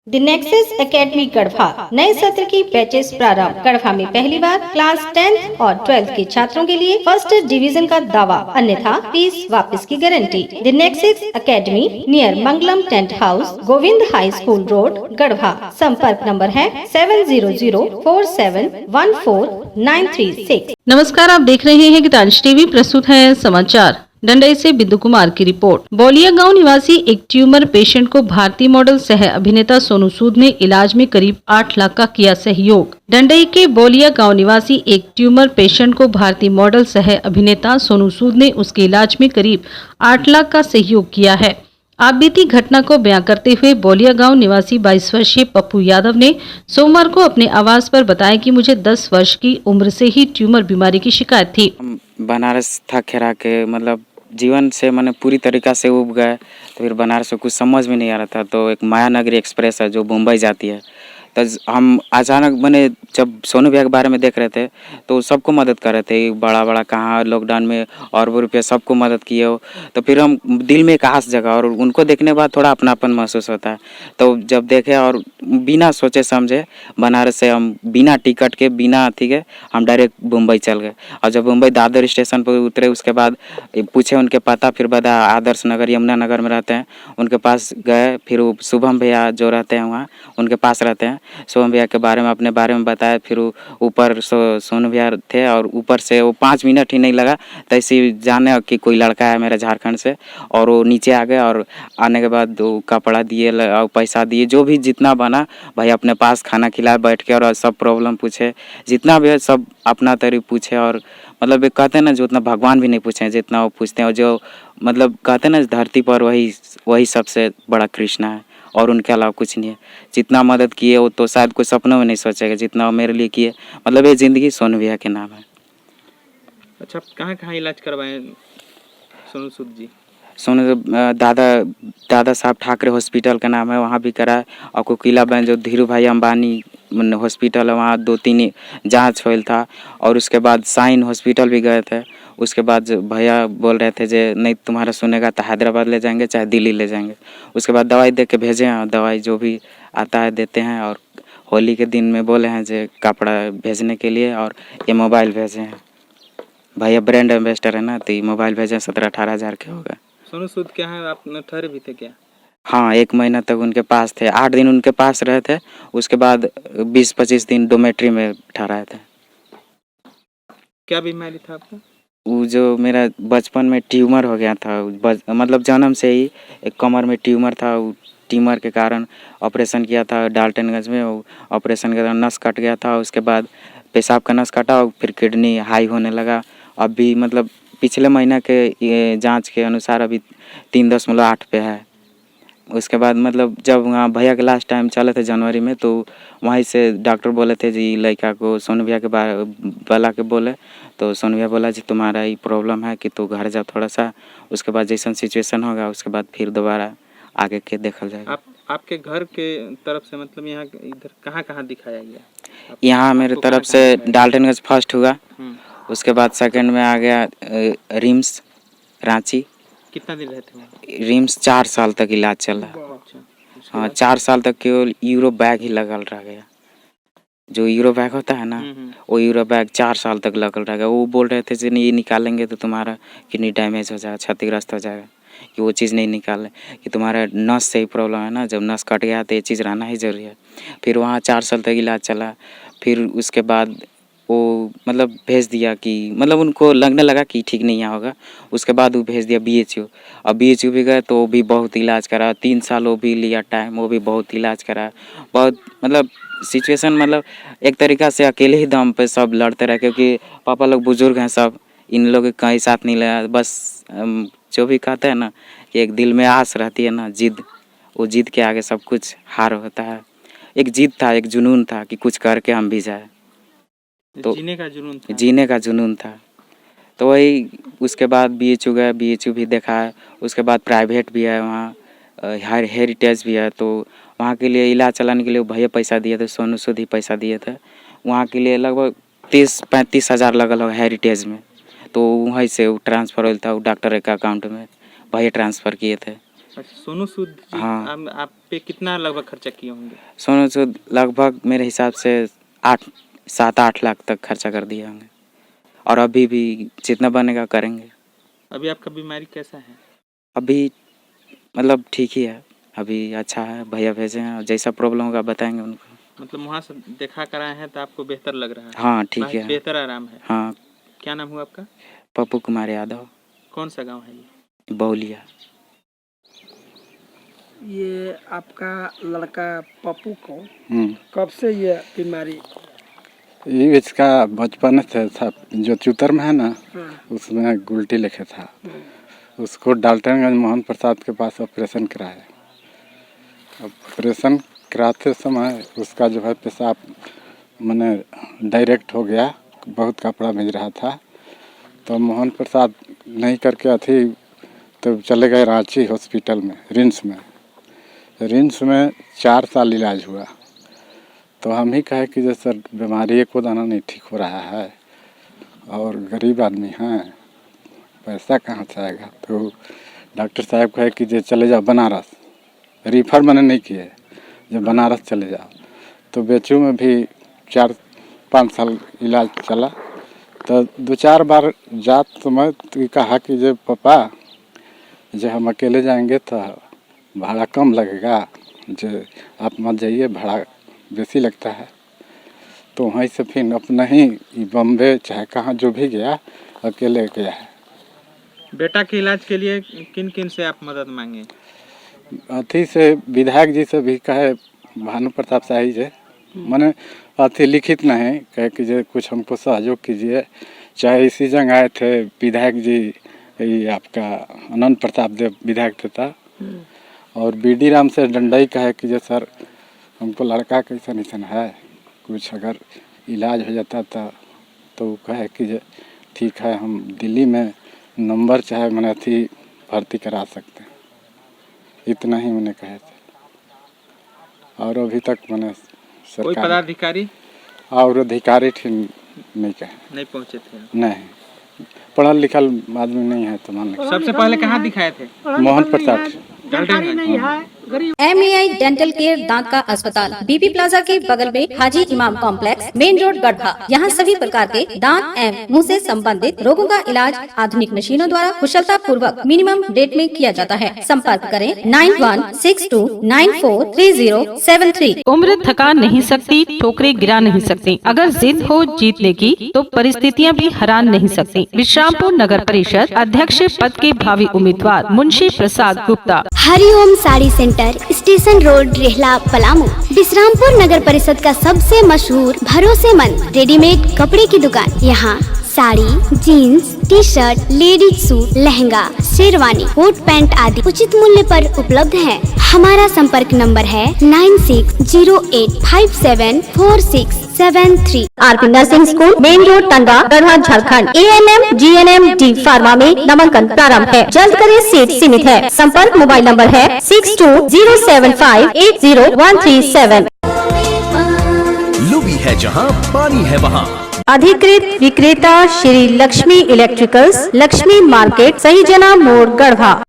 The nexus academy Garhwa नए सत्र की बैचेस प्रारंभ। गढ़वा में पहली बार क्लास 10th और 12th के छात्रों के लिए फर्स्ट डिवीजन का दावा, अन्यथा फीस वापस की guarantee. The nexus academy near Mangalam tent house, Govind high school road, Garhwa. संपर्क नंबर है 7004714936। नमस्कार, आप देख रहे हैं गीतांश टीवी। प्रस्तुत है समाचार। डंडई से बिंदु कुमार की रिपोर्ट। बोलिया गांव निवासी एक ट्यूमर पेशेंट को भारतीय मॉडल सह अभिनेता सोनू सूद ने इलाज में करीब 8 लाख का किया सहयोग। डंडई के बोलिया गांव निवासी एक ट्यूमर पेशेंट को भारतीय मॉडल सह अभिनेता सोनू सूद ने उसके इलाज में करीब 8 लाख का सहयोग किया है। आप बीती घटना को बयां करते हुए बोलिया गांव निवासी 22 वर्षीय पप्पू यादव ने सोमवार को अपने आवास पर बताया कि मुझे 10 वर्ष की उम्र से ही ट्यूमर बीमारी की शिकायत थी। बनारस था खेरा के मतलब जीवन से मैंने पूरी तरीक़ा से उब गए। तो फिर बनारस में कुछ समझ में नहीं आ रहा था। तो एक मायानगरी एक्सप्रेस है जो मुंबई जाती है। तो हम अचानक मैंने जब सोनू भैया के बारे में देख रहे थे तो सबको मदद कर रहे थे, बड़ा बड़ा कहाँ लॉकडाउन में और वो रुपये सबको मदद किए हो। तो फिर हम दिल में एक आस जगा और उनको देखने के बाद थोड़ा अपनापन महसूस होता है। तो जब देखे और बिना सोचे समझे बनारस से हम बिना टिकट के बिना अथी के हम डायरेक्ट मुंबई चल गए। और जब मुंबई दादर स्टेशन पर उतरे उसके बाद पूछे उनके पता, फिर बताया आदर्श नगर यमुना नगर में रहते हैं। उनके पास गए, फिर वो शुभम भैया जो रहते हैं वहाँ उनके पास रहते हैं। सोनू भैया के बारे में अपने बारे में बताया। फिर ऊपर सोनू भैया थे और ऊपर से वो 5 मिनट ही नहीं लगा तैसे जाने कि कोई लड़का है मेरा झारखंड से। और वो नीचे आ गए और आने के बाद वो कपड़ा दिए और पैसा दिए, जो भी जितना बना भाई अपने पास खाना खिलाए बैठ के और सब प्रॉब्लम पूछे, जितना भी है सब अपना तरीफ पूछे। और मतलब एक कहते हैं ना जो उतना भगवान भी नहीं पूछे जितना वो पूछते हैं। और जो मतलब कहते हैं ना धरती पर वही सबसे बड़ा कृष्णा है और उनके अलावा कुछ नहीं है। जितना मदद किए वो तो शायद कोई सपनों में नहीं सोचेगा जितना वो मेरे लिए किए। मतलब ये ज़िंदगी सोनू भैया के नाम है। अच्छा, कहाँ इलाज करवाए सोनू सूद जी? सोनू दादा साहब ठाकरे हॉस्पिटल का नाम है, वहाँ भी कराए। और कोकिला बहन जो धीरू भाई अंबानी हॉस्पिटल है वहाँ 2-3 जांच हुआ था। और उसके बाद साइन हॉस्पिटल भी गए थे। उसके बाद भैया बोल रहे थे जे नहीं तुम्हारा सुनेगा तो हैदराबाद ले जाएंगे चाहे दिल्ली ले जाएंगे। उसके बाद दवाई दे के भेजे हैं, दवाई जो भी आता है देते हैं। और होली के दिन में बोले हैं जे कपड़ा भेजने के लिए और ये मोबाइल भेजे हैं। भैया ब्रांड एम्बेसडर है ना, तो ये मोबाइल भेजे 17-18 हज़ार के हो गए। सोनू सूद क्या है, आप ठहरे भी थे क्या? हाँ, 1 महीना तक उनके पास थे। 8 दिन उनके पास रहे थे। उसके बाद 20-25 दिन डोमेट्री में ठहराए थे। क्या बीमारी था आपका? वो जो मेरा बचपन में ट्यूमर हो गया था, मतलब जन्म से ही एक कमर में ट्यूमर था। वो ट्यूमर के कारण ऑपरेशन किया था डाल्टनगंज में। वो ऑपरेशन के दौरान नस कट गया था। उसके बाद पेशाब का नस कटा और फिर किडनी हाई होने लगा। अभी मतलब पिछले महीना के ये जांच के अनुसार अभी 3.8 पे है। उसके बाद मतलब जब वहाँ भैया के लास्ट टाइम चले थे जनवरी में, तो वहीं से डॉक्टर बोले थे जी लड़का को सोनू भैया के बुला के बोले। तो सोनू भैया बोला जी तुम्हारा ये प्रॉब्लम है कि तो घर जाओ थोड़ा सा, उसके बाद जैसा सिचुएशन होगा उसके बाद फिर दोबारा आगे के देखल जाएगा। आपके घर के तरफ से मतलब यहाँ इधर कहाँ दिखाया गया? यहाँ मेरे तरफ से डाल्टनगंज फर्स्ट हुआ। उसके बाद सेकंड में आ गया रिम्स रांची। कितना दिन रहते हैं? रिम्स 4 साल तक इलाज चला। हाँ, 4 साल तक केवल यूरो बैग ही लगल रह गया। जो यूरो बैग होता है ना, वो यूरो बैग 4 साल तक लगल रह गया। वो बोल रहे थे कि नहीं ये निकालेंगे तो तुम्हारा किडनी डैमेज हो जाएगा, क्षतिग्रस्त हो जाएगा, कि वो चीज़ नहीं निकाले, कि तुम्हारा नस से ही प्रॉब्लम है ना। जब नस कट गया तो ये चीज़ रहना ही ज़रूरी है। फिर वहाँ 4 साल तक इलाज चला। फिर उसके बाद वो मतलब भेज दिया कि मतलब उनको लगने लगा कि ठीक नहीं यहाँ होगा। उसके बाद वो भेज दिया BHU। और BHU भी गए तो वो भी बहुत इलाज करा। 3 साल वो भी लिया टाइम, वो भी बहुत इलाज करा। बहुत मतलब सिचुएशन मतलब एक तरीक़ा से अकेले ही दम पे सब लड़ते रहे, क्योंकि पापा लोग बुजुर्ग हैं सब, इन लोगों का कहीं साथ नहीं लगा। बस जो भी कहते हैं ना कि एक दिल में आस रहती है ना, जिद, वो जिद के आगे सब कुछ हार होता है। एक जिद था, एक जुनून था कि कुछ करके हम भी जाए। तो जीने का जुनून था। तो वही उसके बाद BHU गए, BHU भी देखा है। उसके बाद प्राइवेट भी है वहाँ, हेरिटेज भी है। तो वहाँ के लिए इलाज चलाने के लिए भैया पैसा दिए थे, सोनू सूद ही पैसा दिए थे। वहाँ के लिए लगभग 30-35 हज़ार लगल हो हेरिटेज में। तो वहीं से वो ट्रांसफ़र होता था, वो डॉक्टर के अकाउंट में भैया ट्रांसफ़र किए थे। अच्छा, सोनू सूद जी, हाँ। आप पे कितना लगभग खर्चा किए होंगे? सोनू सूद लगभग मेरे हिसाब से 7-8 लाख तक खर्चा कर दिए होंगे, और अभी भी जितना बनेगा करेंगे। अभी आपका बीमारी कैसा है? अभी मतलब ठीक ही है, अभी अच्छा है, भैया भेजे हैं, जैसा प्रॉब्लम होगा बताएंगे उनको। मतलब वहाँ से देखा कर आए हैं तो आपको बेहतर लग रहा है? हाँ ठीक बाहर है। बेहतर आराम है? हाँ। क्या नाम हुआ आपका? पप्पू कुमार यादव। कौन सा गांव है ये? बौलिया। ये आपका लड़का पप्पू को कब से ये बीमारी? ये इसका बचपन से था, जो चूतर में है ना, उसमें गुलटी लिखे था। उसको डाल्टनगंज मोहन प्रसाद के पास ऑपरेशन कराया। ऑपरेशन कराते समय उसका जो है पेशाब मैंने डायरेक्ट हो गया, बहुत कपड़ा भेज रहा था, तो मोहन प्रसाद नहीं करके अथी तो चले गए रांची हॉस्पिटल में, रिम्स में 4 साल इलाज हुआ। तो हम ही कहे कि जैसे बीमारी को दाना नहीं ठीक हो रहा है और गरीब आदमी हैं, पैसा कहाँ से आएगा। तो डॉक्टर साहब कहे कि जे चले जाओ बनारस, रिफ़र मैंने नहीं किए, जब बनारस चले जाओ। तो बेचू में भी 4-5 साल इलाज चला। तो 2-4 बार जात समय तो कहा कि जे पापा जे हम अकेले जाएंगे तो भाड़ा कम लगेगा, जो आप मत जाइए, भाड़ा बेसी लगता है। तो वहीं से फिर अपना ही बम्बे चाहे कहाँ जो भी गया, अकेले गया है। बेटा के इलाज के लिए किन किन से आप मदद मांगे? अथी से विधायक जी से भी कहे, भानु प्रताप शाही जी, मैंने अथी लिखित नहीं कहे कि जो कुछ हमको सहयोग कीजिए। चाहे इसी जगह आए थे विधायक जी, ये आपका अनंत प्रताप देव विधायक थे था, और बीडी राम से डंडई कहे कि जो सर हमको लड़का कैसा निशान है, कुछ अगर इलाज हो जाता था तो कहे कि जो ठीक है, हम दिल्ली में नंबर चाहे मैंने थी भर्ती करा सकते हैं। इतना ही मैंने कहे थे, और अभी तक मैंने कोई पदाधिकारी और अधिकारी नहीं कहे, नहीं पहुंचे थे? नहीं, पढ़ा लिखल आदमी नहीं है तो मान लो। सबसे पहले कहाँ दिखाए थे? Mohan Pratap. MEI dental care दांत का अस्पताल बीपी प्लाजा के बगल में हाजी इमाम कॉम्प्लेक्स, मेन रोड, गढ़वा। यहाँ सभी प्रकार के दांत एवं मुंह से संबंधित रोगों का इलाज आधुनिक मशीनों द्वारा कुशलता पूर्वक मिनिमम रेट में किया जाता है। संपर्क करें 9162943073। उम्र थका नहीं सकती, ठोकरे गिरा नहीं सकती। अगर जिद हो जीतने की तो परिस्थितियां भी हरा नहीं सकती। विश्रामपुर नगर परिषद अध्यक्ष पद के भावी उम्मीदवार Munshi Prasad Gupta. Hariom sari centre, station road, Rehla, Palamu. Vishrampur नगर परिषद का सबसे मशहूर भरोसेमंद रेडीमेड कपड़े की दुकान। यहाँ sari, jeans, T shirt, ladies suit, lehenga, sherwani, coat pant आदि उचित मूल्य पर उपलब्ध है। हमारा संपर्क नंबर है 9608574673। RP nursing school, main road, Tandwa, Garhwa, Jharkhand. ANM, GNM, D pharma में नामांकन प्रारंभ है। जल्द करें, सीट सीमित है। संपर्क मोबाइल नंबर है 6207580137। लुबी है जहां पानी है वहां। अधिकृत विक्रेता श्री लक्ष्मी इलेक्ट्रिकल्स, लक्ष्मी मार्केट, सही जना मोड़, गढ़वा।